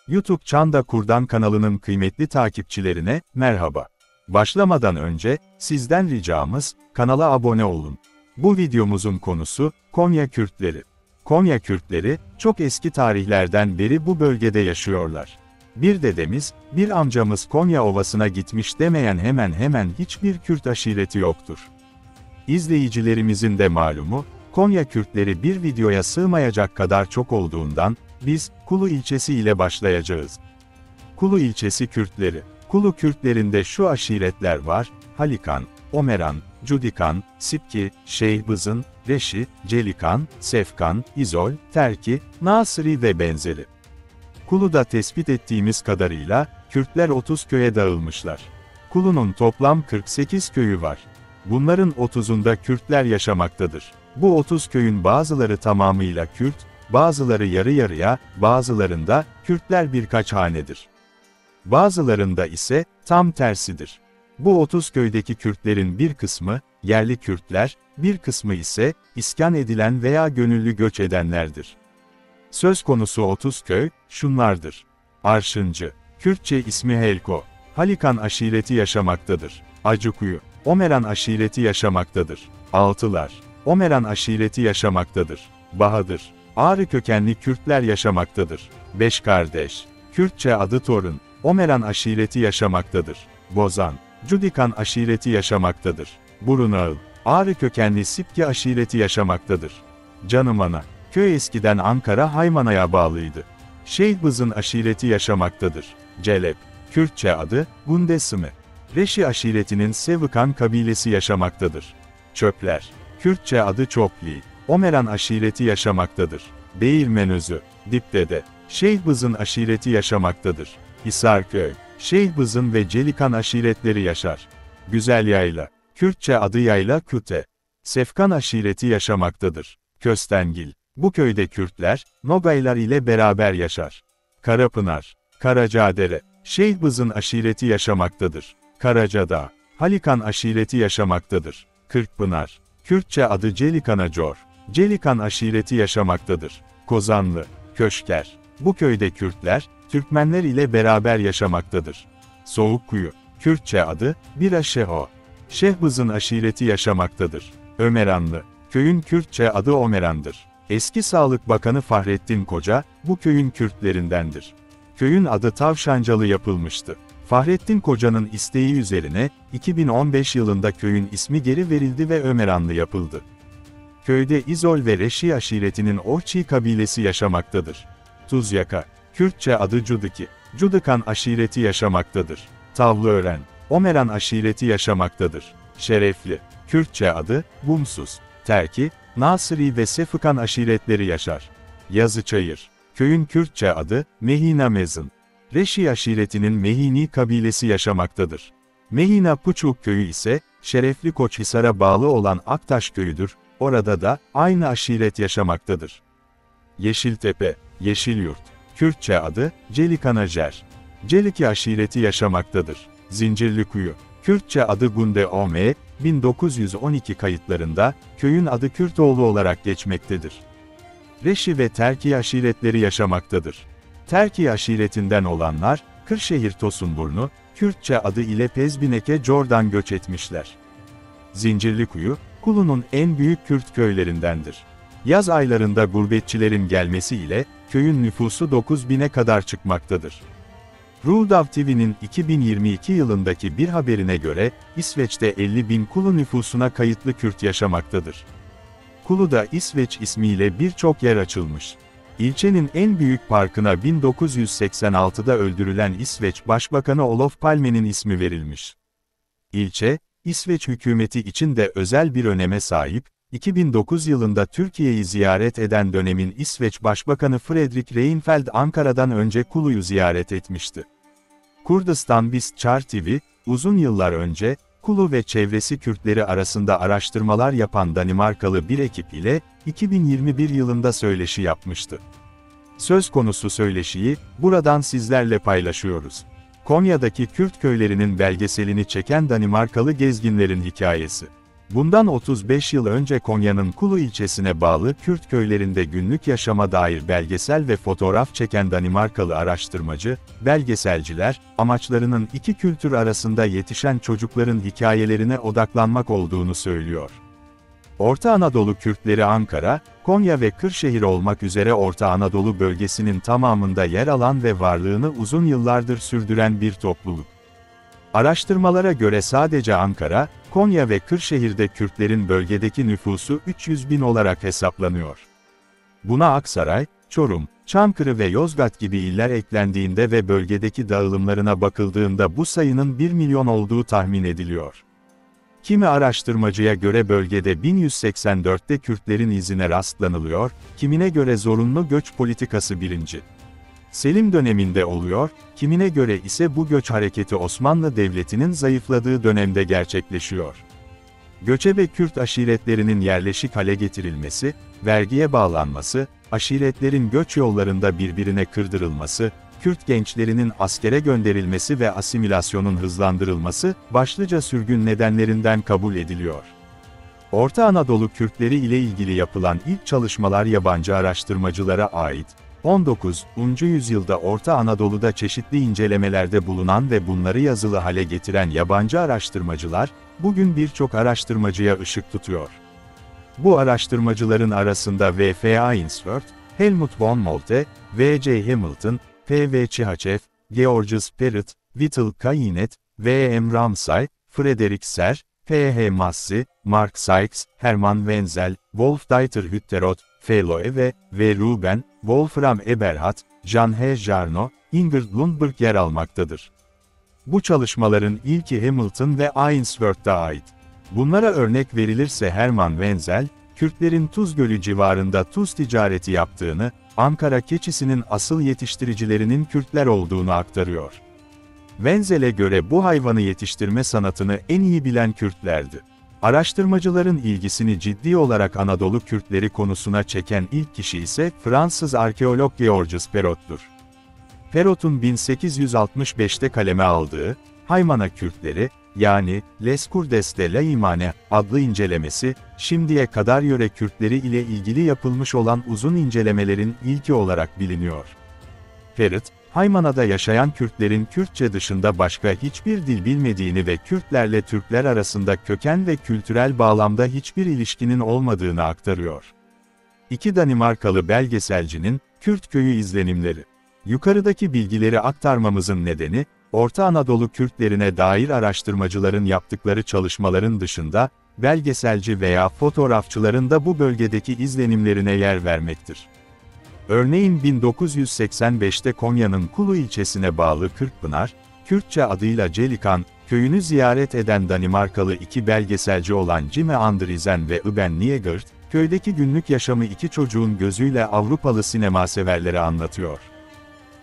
YouTube Çanda Kurdan kanalının kıymetli takipçilerine merhaba. Başlamadan önce sizden ricamız kanala abone olun. Bu videomuzun konusu Konya Kürtleri. Konya Kürtleri çok eski tarihlerden beri bu bölgede yaşıyorlar. Bir dedemiz, bir amcamız Konya Ovası'na gitmiş demeyen hemen hemen hiçbir Kürt aşireti yoktur. İzleyicilerimizin de malumu, Konya Kürtleri bir videoya sığmayacak kadar çok olduğundan, biz, Kulu ilçesi ile başlayacağız. Kulu ilçesi Kürtleri. Kulu Kürtlerinde şu aşiretler var: Halikan, Omeran, Cudikan, Sipki, Şeyhbızın, Reşi, Celikan, Sefkan, İzol, Terki, Nasri ve benzeri. Kulu'da tespit ettiğimiz kadarıyla, Kürtler 30 köye dağılmışlar. Kulu'nun toplam 48 köyü var. Bunların 30'unda Kürtler yaşamaktadır. Bu 30 köyün bazıları tamamıyla Kürt, bazıları yarı yarıya, bazılarında Kürtler birkaç hanedir. Bazılarında ise tam tersidir. Bu 30 köydeki Kürtlerin bir kısmı yerli Kürtler, bir kısmı ise iskan edilen veya gönüllü göç edenlerdir. Söz konusu 30 köy şunlardır: Arşıncı, Kürtçe ismi Helko, Halikan aşireti yaşamaktadır. Acıkuyu, Omeran aşireti yaşamaktadır. Altılar, Omeran aşireti yaşamaktadır. Bahadır, Ağrı kökenli Kürtler yaşamaktadır. Beş kardeş, Kürtçe adı Torun, Omeran aşireti yaşamaktadır. Bozan, Cudikan aşireti yaşamaktadır. Burunağıl, Ağrı kökenli Sipki aşireti yaşamaktadır. Canımana, köy eskiden Ankara Haymana'ya bağlıydı. Şeyhbızın aşireti yaşamaktadır. Celep, Kürtçe adı Gundesimi, Reşi aşiretinin Sevıkan kabilesi yaşamaktadır. Çöpler, Kürtçe adı Çopli, Omeran aşireti yaşamaktadır. Değirmenözü, Dipdede, Şeyhbızın aşireti yaşamaktadır. Hisarköy, Şeyhbızın ve Celikan aşiretleri yaşar. Güzel Yayla, Kürtçe adı Yayla Küte, Sefkan aşireti yaşamaktadır. Köstengil, bu köyde Kürtler, Nogaylar ile beraber yaşar. Karapınar, Karacadere, Şeyhbızın aşireti yaşamaktadır. Karacadağ, Halikan aşireti yaşamaktadır. Kırkpınar, Kürtçe adı Celikanacor, Celikan aşireti yaşamaktadır. Kozanlı, Köşker, bu köyde Kürtler, Türkmenler ile beraber yaşamaktadır. Soğukkuyu, Kürtçe adı Biraşeho, Şeyhbızın aşireti yaşamaktadır. Ömeranlı, köyün Kürtçe adı Omeran'dır. Eski Sağlık Bakanı Fahrettin Koca, bu köyün Kürtlerindendir. Köyün adı Tavşancalı yapılmıştı. Fahrettin Koca'nın isteği üzerine, 2015 yılında köyün ismi geri verildi ve Ömeranlı yapıldı. Köyde İzol ve Reşi aşiretinin Orçi kabilesi yaşamaktadır. Tuzyaka, Kürtçe adı Cudiki, Cudikan aşireti yaşamaktadır. Tavlıören, Omeran aşireti yaşamaktadır. Şerefli, Kürtçe adı Bumsuz, Terki, Nasri ve Sefıkan aşiretleri yaşar. Yazıçayır, köyün Kürtçe adı Mehina Mezın, Reşi aşiretinin Mehini kabilesi yaşamaktadır. Mehina Puçuk köyü ise, Şerefli Koçhisar'a bağlı olan Aktaş köyüdür, orada da aynı aşiret yaşamaktadır. Yeşiltepe, Yeşilyurt, Kürtçe adı Celikanajer, Celiki aşireti yaşamaktadır. Zincirlikuyu, Kürtçe adı Gunde Ome, 1912 kayıtlarında, köyün adı Kürtoğlu olarak geçmektedir. Reşi ve Terki aşiretleri yaşamaktadır. Terki aşiretinden olanlar, Kırşehir Tosunburnu, Kürtçe adı ile Pezbineke Cor'dan göç etmişler. Zincirlikuyu, Kulu'nun en büyük Kürt köylerindendir. Yaz aylarında gurbetçilerin gelmesiyle, köyün nüfusu 9.000'e kadar çıkmaktadır. Rudav TV'nin 2022 yılındaki bir haberine göre, İsveç'te 50.000 Kulu nüfusuna kayıtlı Kürt yaşamaktadır. Kulu'da İsveç ismiyle birçok yer açılmış. İlçenin en büyük parkına 1986'da öldürülen İsveç Başbakanı Olof Palme'nin ismi verilmiş. İlçe, İsveç hükümeti için de özel bir öneme sahip. 2009 yılında Türkiye'yi ziyaret eden dönemin İsveç Başbakanı Fredrik Reinfeldt Ankara'dan önce Kulu'yu ziyaret etmişti. Kurdistan Biz Çar TV, uzun yıllar önce, Kulu ve çevresi Kürtleri arasında araştırmalar yapan Danimarkalı bir ekip ile, 2021 yılında söyleşi yapmıştı. Söz konusu söyleşiyi, buradan sizlerle paylaşıyoruz. Konya'daki Kürt köylerinin belgeselini çeken Danimarkalı gezginlerin hikayesi. Bundan 35 yıl önce Konya'nın Kulu ilçesine bağlı Kürt köylerinde günlük yaşama dair belgesel ve fotoğraf çeken Danimarkalı araştırmacı, belgeselciler, amaçlarının iki kültür arasında yetişen çocukların hikayelerine odaklanmak olduğunu söylüyor. Orta Anadolu Kürtleri Ankara, Konya ve Kırşehir olmak üzere Orta Anadolu bölgesinin tamamında yer alan ve varlığını uzun yıllardır sürdüren bir topluluk. Araştırmalara göre sadece Ankara, Konya ve Kırşehir'de Kürtlerin bölgedeki nüfusu 300 bin olarak hesaplanıyor. Buna Aksaray, Çorum, Çankırı ve Yozgat gibi iller eklendiğinde ve bölgedeki dağılımlarına bakıldığında bu sayının 1 milyon olduğu tahmin ediliyor. Kimi araştırmacıya göre bölgede 1184'te Kürtlerin izine rastlanılıyor, kimine göre zorunlu göç politikası 1. Selim döneminde oluyor, kimine göre ise bu göç hareketi Osmanlı Devleti'nin zayıfladığı dönemde gerçekleşiyor. Göçebe Kürt aşiretlerinin yerleşik hale getirilmesi, vergiye bağlanması, aşiretlerin göç yollarında birbirine kırdırılması, Kürt gençlerinin askere gönderilmesi ve asimilasyonun hızlandırılması, başlıca sürgün nedenlerinden kabul ediliyor. Orta Anadolu Kürtleri ile ilgili yapılan ilk çalışmalar yabancı araştırmacılara ait. 19. yüzyılda Orta Anadolu'da çeşitli incelemelerde bulunan ve bunları yazılı hale getiren yabancı araştırmacılar, bugün birçok araştırmacıya ışık tutuyor. Bu araştırmacıların arasında V.F. Ainsworth, Helmut von Moltke, V.C. Hamilton, P.V. Chihachev, Georges Perret, Whittle Kainet, V.M. Ramsay, Frederick Serre, P.H. Massey, Mark Sykes, Hermann Wenzel, Wolf-Dieter Hütterot, F. Loewe ve Ruben, Wolfram Eberhard, Jan H. Jarno, Ingrid Lundberg yer almaktadır. Bu çalışmaların ilki Hamilton ve Ainsworth'a ait. Bunlara örnek verilirse Hermann Wenzel, Kürtlerin Tuz Gölü civarında tuz ticareti yaptığını, Ankara keçisinin asıl yetiştiricilerinin Kürtler olduğunu aktarıyor. Wenzel'e göre bu hayvanı yetiştirme sanatını en iyi bilen Kürtlerdi. Araştırmacıların ilgisini ciddi olarak Anadolu Kürtleri konusuna çeken ilk kişi ise Fransız arkeolog Georges Perrot'tur. Perrot'un 1865'te kaleme aldığı, Haymana Kürtleri, yani Les Kurdes de l'Aymane adlı incelemesi, şimdiye kadar yöre Kürtleri ile ilgili yapılmış olan uzun incelemelerin ilki olarak biliniyor. Perrot, Haymana'da yaşayan Kürtlerin Kürtçe dışında başka hiçbir dil bilmediğini ve Kürtlerle Türkler arasında köken ve kültürel bağlamda hiçbir ilişkinin olmadığını aktarıyor. İki Danimarkalı belgeselcinin, Kürt köyü izlenimleri. Yukarıdaki bilgileri aktarmamızın nedeni, Orta Anadolu Kürtlerine dair araştırmacıların yaptıkları çalışmaların dışında, belgeselci veya fotoğrafçıların da bu bölgedeki izlenimlerine yer vermektir. Örneğin 1985'te Konya'nın Kulu ilçesine bağlı Kırkpınar, Kürtçe adıyla Celikan, köyünü ziyaret eden Danimarkalı iki belgeselci olan Jimmy Andresen ve Iben Niegert, köydeki günlük yaşamı iki çocuğun gözüyle Avrupalı sinema severlere anlatıyor.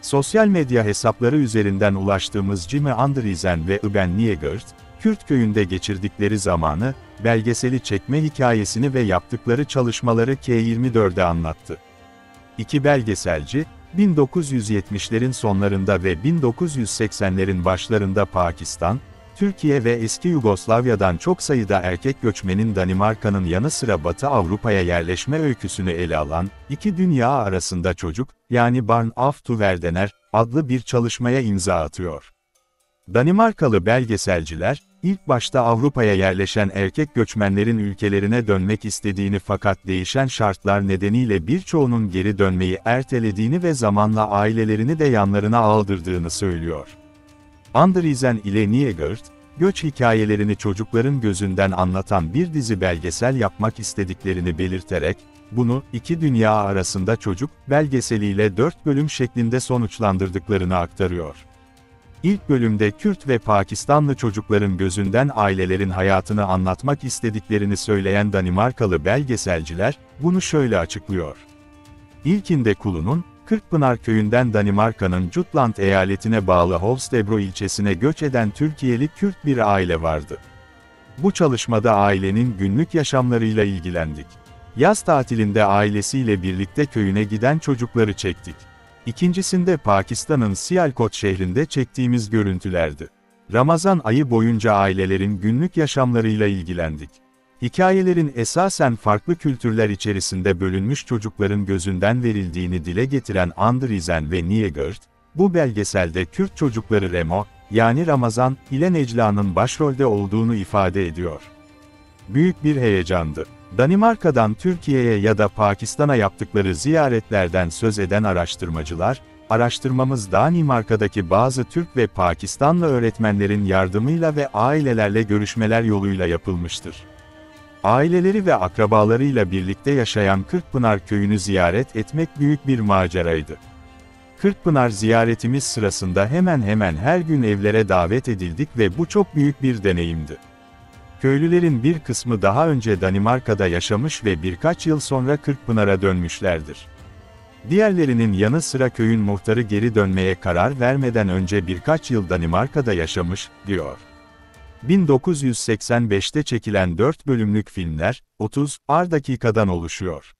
Sosyal medya hesapları üzerinden ulaştığımız Jimmy Andresen ve Iben Niegert, Kürt köyünde geçirdikleri zamanı, belgeseli çekme hikayesini ve yaptıkları çalışmaları K24'de anlattı. İki belgeselci, 1970'lerin sonlarında ve 1980'lerin başlarında Pakistan, Türkiye ve eski Yugoslavya'dan çok sayıda erkek göçmenin Danimarka'nın yanı sıra Batı Avrupa'ya yerleşme öyküsünü ele alan, İki Dünya Arasında Çocuk, yani Barn af to Verdener, adlı bir çalışmaya imza atıyor. Danimarkalı belgeselciler, ilk başta Avrupa'ya yerleşen erkek göçmenlerin ülkelerine dönmek istediğini fakat değişen şartlar nedeniyle birçoğunun geri dönmeyi ertelediğini ve zamanla ailelerini de yanlarına aldırdığını söylüyor. Andresen ile Niegert, göç hikayelerini çocukların gözünden anlatan bir dizi belgesel yapmak istediklerini belirterek, bunu, İki Dünya Arasında Çocuk, belgeseliyle 4 bölüm şeklinde sonuçlandırdıklarını aktarıyor. İlk bölümde Kürt ve Pakistanlı çocukların gözünden ailelerin hayatını anlatmak istediklerini söyleyen Danimarkalı belgeselciler, bunu şöyle açıklıyor. İlkinde Kulu'nun, Kırkpınar köyünden Danimarka'nın Jutland eyaletine bağlı Holstebro ilçesine göç eden Türkiye'li Kürt bir aile vardı. Bu çalışmada ailenin günlük yaşamlarıyla ilgilendik. Yaz tatilinde ailesiyle birlikte köyüne giden çocukları çektik. İkincisinde Pakistan'ın Sialkot şehrinde çektiğimiz görüntülerdi. Ramazan ayı boyunca ailelerin günlük yaşamlarıyla ilgilendik. Hikayelerin esasen farklı kültürler içerisinde bölünmüş çocukların gözünden verildiğini dile getiren Andriessen ve Nygård, bu belgeselde Kürt çocukları Remo, yani Ramazan, ile Necla'nın başrolde olduğunu ifade ediyor. Büyük bir heyecandı. Danimarka'dan Türkiye'ye ya da Pakistan'a yaptıkları ziyaretlerden söz eden araştırmacılar, araştırmamız Danimarka'daki bazı Türk ve Pakistanlı öğretmenlerin yardımıyla ve ailelerle görüşmeler yoluyla yapılmıştır. Aileleri ve akrabalarıyla birlikte yaşayan Kırkpınar köyünü ziyaret etmek büyük bir maceraydı. Kırkpınar ziyaretimiz sırasında hemen hemen her gün evlere davet edildik ve bu çok büyük bir deneyimdi. Köylülerin bir kısmı daha önce Danimarka'da yaşamış ve birkaç yıl sonra Kırkpınar'a dönmüşlerdir. Diğerlerinin yanı sıra köyün muhtarı geri dönmeye karar vermeden önce birkaç yıl Danimarka'da yaşamış, diyor. 1985'te çekilen 4 bölümlük filmler, 30'ar dakikadan oluşuyor.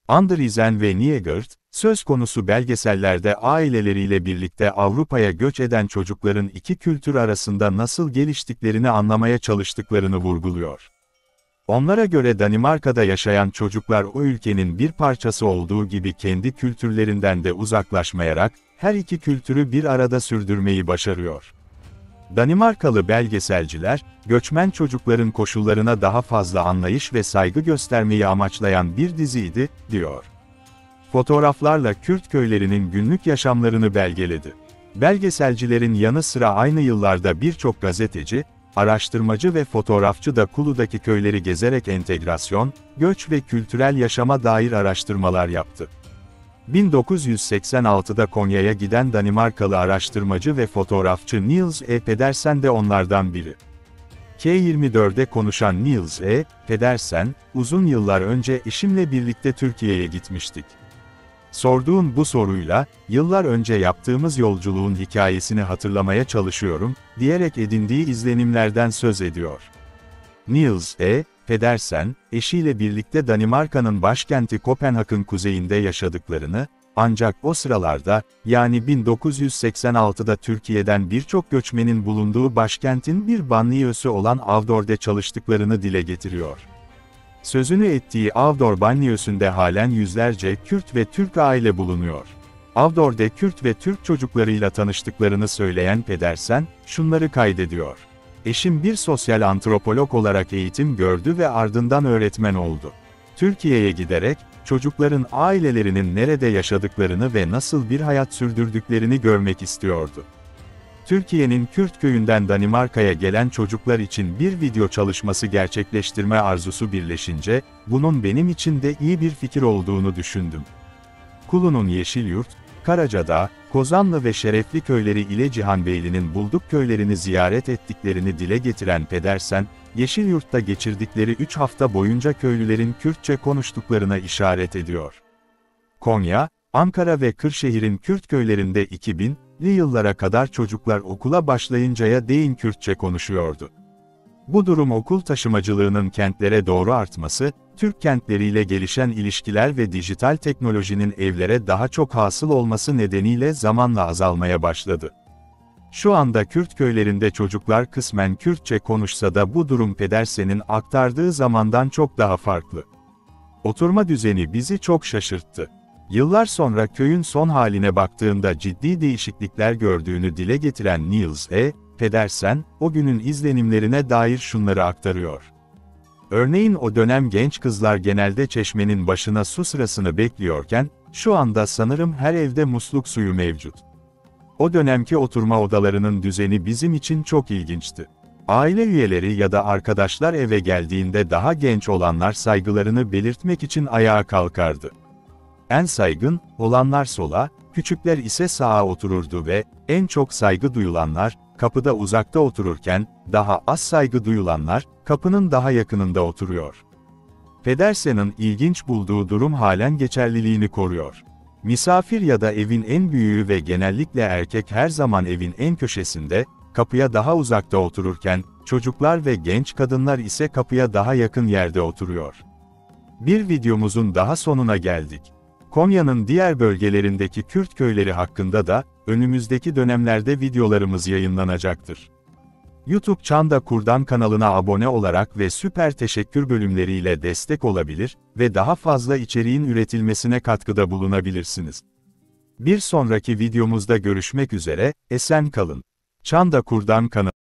Andriessen ve Nygård, söz konusu belgesellerde aileleriyle birlikte Avrupa'ya göç eden çocukların iki kültür arasında nasıl geliştiklerini anlamaya çalıştıklarını vurguluyor. Onlara göre Danimarka'da yaşayan çocuklar o ülkenin bir parçası olduğu gibi kendi kültürlerinden de uzaklaşmayarak, her iki kültürü bir arada sürdürmeyi başarıyor. Danimarkalı belgeselciler, göçmen çocukların koşullarına daha fazla anlayış ve saygı göstermeyi amaçlayan bir diziydi, diyor. Fotoğraflarla Kürt köylerinin günlük yaşamlarını belgeledi. Belgeselcilerin yanı sıra aynı yıllarda birçok gazeteci, araştırmacı ve fotoğrafçı da Kulu'daki köyleri gezerek entegrasyon, göç ve kültürel yaşama dair araştırmalar yaptı. 1986'da Konya'ya giden Danimarkalı araştırmacı ve fotoğrafçı Niels E. Pedersen de onlardan biri. K24'de konuşan Niels E. Pedersen, "Uzun yıllar önce eşimle birlikte Türkiye'ye gitmiştik. Sorduğun bu soruyla, yıllar önce yaptığımız yolculuğun hikayesini hatırlamaya çalışıyorum," diyerek edindiği izlenimlerden söz ediyor. Niels E. Pedersen, eşiyle birlikte Danimarka'nın başkenti Kopenhag'ın kuzeyinde yaşadıklarını, ancak o sıralarda, yani 1986'da Türkiye'den birçok göçmenin bulunduğu başkentin bir banliyösü olan Avdor'da çalıştıklarını dile getiriyor. Sözünü ettiği Avdor banliyösünde halen yüzlerce Kürt ve Türk aile bulunuyor. Avdor'da Kürt ve Türk çocuklarıyla tanıştıklarını söyleyen Pedersen, şunları kaydediyor. "Eşim bir sosyal antropolog olarak eğitim gördü ve ardından öğretmen oldu. Türkiye'ye giderek, çocukların ailelerinin nerede yaşadıklarını ve nasıl bir hayat sürdürdüklerini görmek istiyordu. Türkiye'nin Kürt köyünden Danimarka'ya gelen çocuklar için bir video çalışması gerçekleştirme arzusu birleşince, bunun benim için de iyi bir fikir olduğunu düşündüm." Kulu'nun Yeşilyurt, Karacadağ, Kozanlı ve Şerefli köyleri ile Cihanbeyli'nin Bulduk köylerini ziyaret ettiklerini dile getiren Pedersen, Yeşilyurt'ta geçirdikleri 3 hafta boyunca köylülerin Kürtçe konuştuklarına işaret ediyor. Konya, Ankara ve Kırşehir'in Kürt köylerinde 2000'li yıllara kadar çocuklar okula başlayıncaya değin Kürtçe konuşuyordu. Bu durum okul taşımacılığının kentlere doğru artması, Türk kentleriyle gelişen ilişkiler ve dijital teknolojinin evlere daha çok hasıl olması nedeniyle zamanla azalmaya başladı. Şu anda Kürt köylerinde çocuklar kısmen Kürtçe konuşsa da bu durum Pedersen'in aktardığı zamandan çok daha farklı. Oturma düzeni bizi çok şaşırttı. Yıllar sonra köyün son haline baktığında ciddi değişiklikler gördüğünü dile getiren Niels E. Pedersen, o günün izlenimlerine dair şunları aktarıyor. "Örneğin o dönem genç kızlar genelde çeşmenin başına su sırasını bekliyorken, şu anda sanırım her evde musluk suyu mevcut. O dönemki oturma odalarının düzeni bizim için çok ilginçti. Aile üyeleri ya da arkadaşlar eve geldiğinde daha genç olanlar saygılarını belirtmek için ayağa kalkardı. En saygın olanlar sola, küçükler ise sağa otururdu ve en çok saygı duyulanlar, kapıda uzakta otururken, daha az saygı duyulanlar, kapının daha yakınında oturuyor." Pedersen'in ilginç bulduğu durum halen geçerliliğini koruyor. Misafir ya da evin en büyüğü ve genellikle erkek her zaman evin en köşesinde, kapıya daha uzakta otururken, çocuklar ve genç kadınlar ise kapıya daha yakın yerde oturuyor. Bir videomuzun daha sonuna geldik. Konya'nın diğer bölgelerindeki Kürt köyleri hakkında da, önümüzdeki dönemlerde videolarımız yayınlanacaktır. YouTube Çanda Kurdan kanalına abone olarak ve süper teşekkür bölümleriyle destek olabilir ve daha fazla içeriğin üretilmesine katkıda bulunabilirsiniz. Bir sonraki videomuzda görüşmek üzere, esen kalın. Çanda Kurdan kanalı